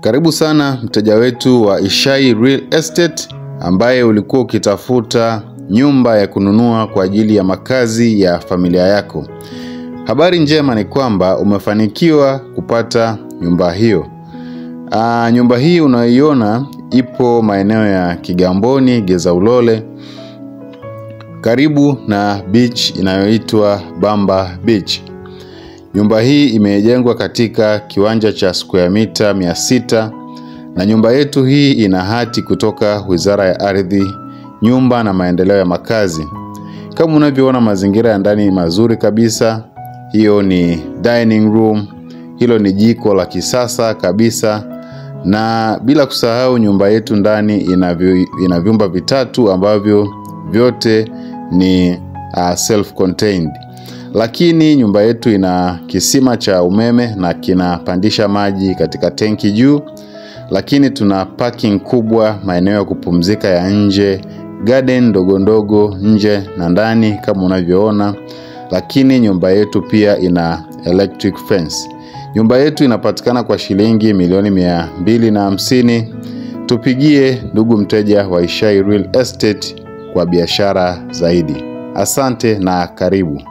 Karibu sana mteja wetu wa Ishai Real Estate ambaye ulikuwa ukitafuta nyumba ya kununua kwa ajili ya makazi ya familia yako. Habari njema ni kwamba umefanikiwa kupata nyumba hiyo. Nyumba hii unayoiona ipo maeneo ya Kigamboni, Geza Ulole, karibu na beach inayoitwa Bamba Beach. Nyumba hii imejengwa katika kiwanja cha square mita 600 na nyumba yetu hii ina hati kutoka Wizara ya Ardhi, Nyumba na Maendeleo ya Makazi. Kama unavyoona mazingira ya ndani mazuri kabisa. Hiyo ni dining room, hilo ni jiko la kisasa kabisa, na bila kusahau nyumba yetu ndani ina vyumba vitatu ambavyo vyote ni self-contained. Lakini nyumba yetu ina kisima cha umeme na kinapandisha maji katika tenki juu. Lakini tuna parking kubwa, maeneo ya kupumzika ya nje, garden ndogo ndogo nje na ndani kama unavyoona. Lakini nyumba yetu pia ina electric fence. Nyumba yetu inapatikana kwa shilingi milioni 250. Tupigie ndugu mteja wa Ishai Real Estate kwa biashara zaidi. Asante na karibu.